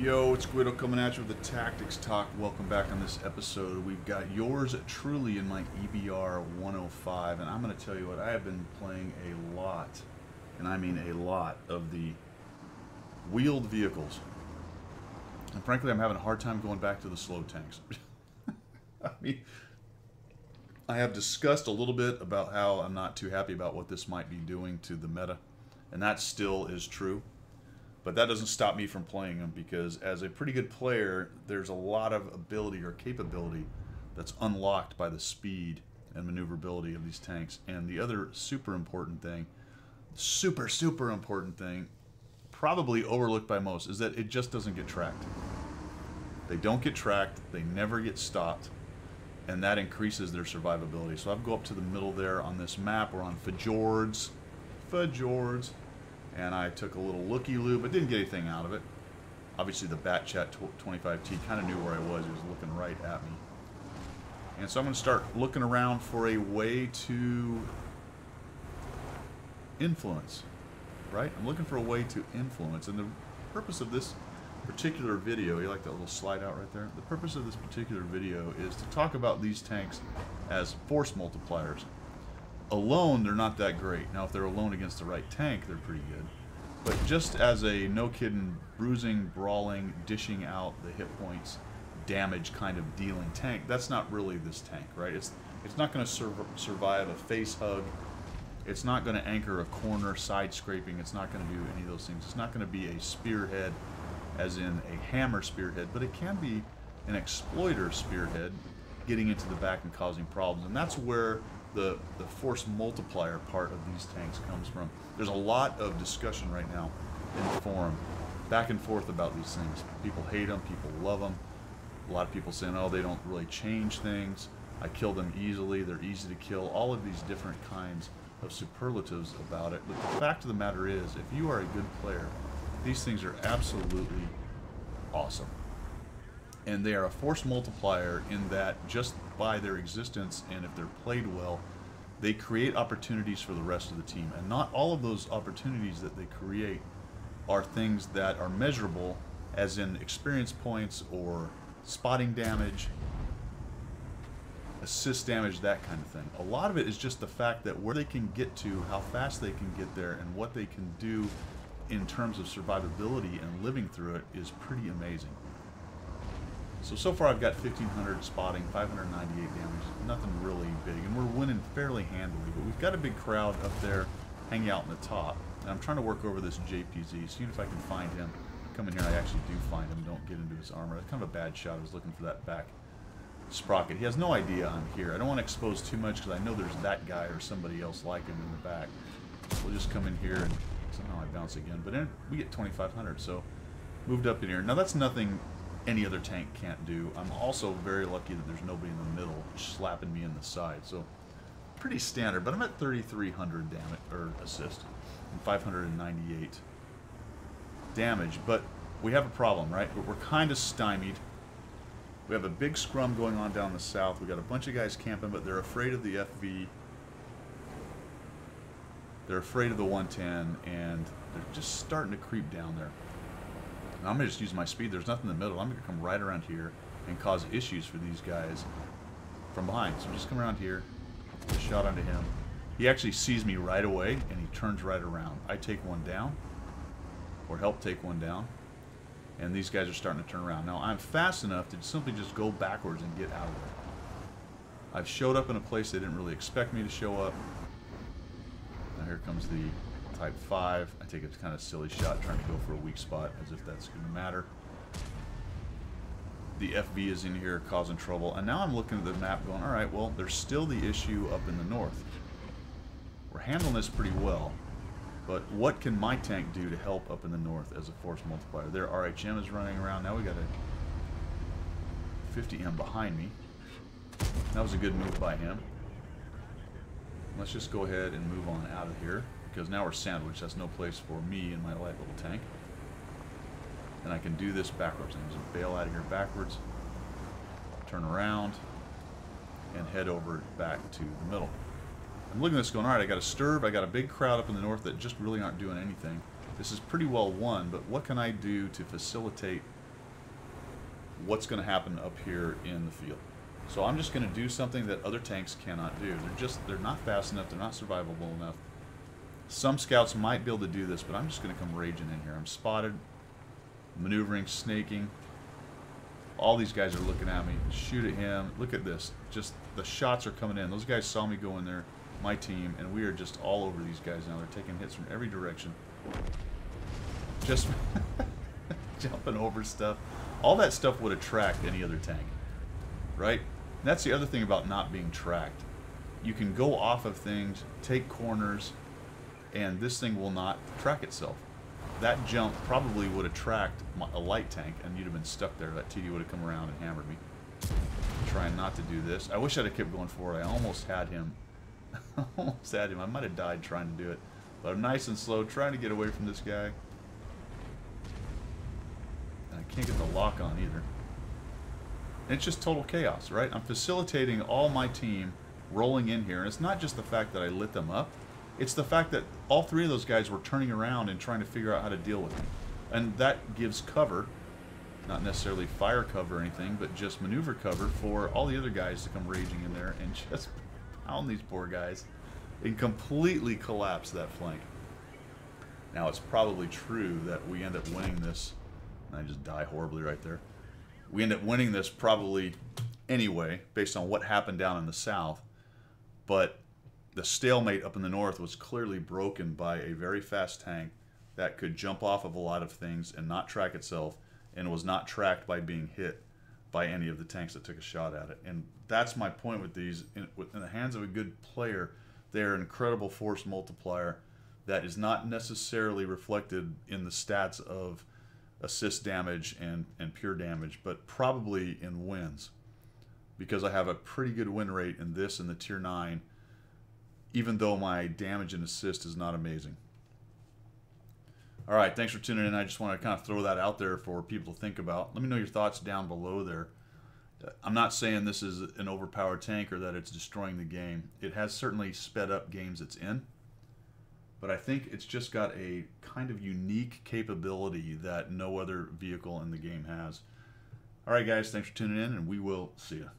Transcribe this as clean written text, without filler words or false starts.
Yo, it's Guido coming at you with the Tactics Talk. Welcome back on this episode. We've got yours truly in my EBR 105, and I'm going to tell you what, I have been playing a lot, and I mean a lot, of the wheeled vehicles. And frankly, I'm having a hard time going back to the slow tanks. I mean, I have discussed a little bit about how I'm not too happy about what this might be doing to the meta, and that still is true. But that doesn't stop me from playing them, because as a pretty good player, there's a lot of ability or capability that's unlocked by the speed and maneuverability of these tanks. And the other super important thing, super important thing, probably overlooked by most, is that it just doesn't get tracked. They don't get tracked, they never get stopped, and that increases their survivability. So I'll go up to the middle there on this map. We're on Fjords. And I took a little looky-loo, but didn't get anything out of it. Obviously, the Batchat 25T kind of knew where I was. He was looking right at me. And so I'm going to start looking around for a way to influence, right? I'm looking for a way to influence. And the purpose of this particular video, you like that little slide out right there? The purpose of this particular video is to talk about these tanks as force multipliers. Alone, they're not that great. Now, if they're alone against the right tank, they're pretty good. But just as a no-kidding, bruising, brawling, dishing out the hit points, damage kind of dealing tank, that's not really this tank, right? It's not going to survive a face hug. It's not going to anchor a corner, side scraping. It's not going to do any of those things. It's not going to be a spearhead, as in a hammer spearhead, but it can be an exploiter spearhead, getting into the back and causing problems. And that's where the force multiplier part of these tanks comes from. There's a lot of discussion right now in the forum, back and forth about these things. People hate them, people love them. A lot of people saying, oh, they don't really change things. I kill them easily, they're easy to kill. All of these different kinds of superlatives about it. But the fact of the matter is, if you are a good player, these things are absolutely awesome. And they are a force multiplier in that just by their existence, and if they're played well, they create opportunities for the rest of the team. And not all of those opportunities that they create are things that are measurable, as in experience points or spotting damage, assist damage, that kind of thing. A lot of it is just the fact that where they can get to, how fast they can get there, and what they can do in terms of survivability and living through it is pretty amazing. So far I've got 1,500 spotting, 598 damage, nothing really big, and we're winning fairly handily, but we've got a big crowd up there hanging out in the top, and I'm trying to work over this JPZ, see if I can find him. Come in here, I actually do find him, don't get into his armor. That's kind of a bad shot. I was looking for that back sprocket. He has no idea I'm here. I don't want to expose too much because I know there's that guy or somebody else like him in the back. We'll just come in here and somehow I bounce again, but then we get 2,500, so moved up in here. Now that's nothing any other tank can't do. I'm also very lucky that there's nobody in the middle slapping me in the side, so pretty standard. But I'm at 3,300 damage or assist and 598 damage. But we have a problem, right? We're kind of stymied. We have a big scrum going on down the south. We got a bunch of guys camping, but they're afraid of the FV. They're afraid of the 110, and they're just starting to creep down there. I'm going to just use my speed. There's nothing in the middle. I'm going to come right around here and cause issues for these guys from behind. So just come around here, just shot onto him. He actually sees me right away, and he turns right around. I take one down, or help take one down, and these guys are starting to turn around. Now, I'm fast enough to simply just go backwards and get out of there. I've showed up in a place they didn't really expect me to show up. Now here comes the Type 5. I take a kind of silly shot trying to go for a weak spot, as if that's going to matter. The FV is in here causing trouble, and now I'm looking at the map going, alright, well, there's still the issue up in the north. We're handling this pretty well, but what can my tank do to help up in the north as a force multiplier? Their RHM is running around. Now we got a 50M behind me. That was a good move by him. Let's just go ahead and move on out of here, because now we're sandwiched. That's no place for me and my light little tank. And I can do this backwards. I can just bail out of here backwards, turn around, and head over back to the middle. I'm looking at this going, alright, I got a Sturb, I got a big crowd up in the north that just really aren't doing anything. This is pretty well won, but what can I do to facilitate what's going to happen up here in the field. So I'm just going to do something that other tanks cannot do. They're not fast enough. They're not survivable enough. Some scouts might be able to do this, but I'm just going to come raging in here. I'm spotted, maneuvering, snaking. All these guys are looking at me. Shoot at him. Look at this. Just the shots are coming in. Those guys saw me go in there, my team, and we are just all over these guys now. They're taking hits from every direction. Just jumping over stuff. All that stuff would attract any other tank, right? And that's the other thing about not being tracked. You can go off of things, take corners, and this thing will not track itself. That jump probably would attract a light tank, and you'd have been stuck there. That TD would have come around and hammered me. Trying not to do this. I wish I'd have kept going forward. I almost had him. Almost had him. I might have died trying to do it. But I'm nice and slow, trying to get away from this guy. And I can't get the lock on either. And it's just total chaos, right? I'm facilitating all my team rolling in here. And it's not just the fact that I lit them up. It's the fact that all three of those guys were turning around and trying to figure out how to deal with me. And that gives cover, not necessarily fire cover or anything, but just maneuver cover for all the other guys to come raging in there and just pound these poor guys and completely collapse that flank. Now, it's probably true that we end up winning this. And I just die horribly right there. We end up winning this probably anyway, based on what happened down in the south. But the stalemate up in the north was clearly broken by a very fast tank that could jump off of a lot of things and not track itself, and was not tracked by being hit by any of the tanks that took a shot at it. And that's my point with these. In the hands of a good player, they're an incredible force multiplier that is not necessarily reflected in the stats of assist damage and pure damage, but probably in wins. Because I have a pretty good win rate in this and the tier 9, even though my damage and assist is not amazing. All right, thanks for tuning in. I just want to kind of throw that out there for people to think about. Let me know your thoughts down below there. I'm not saying this is an overpowered tank or that it's destroying the game. It has certainly sped up games it's in, but I think it's just got a kind of unique capability that no other vehicle in the game has. All right, guys, thanks for tuning in, and we will see you.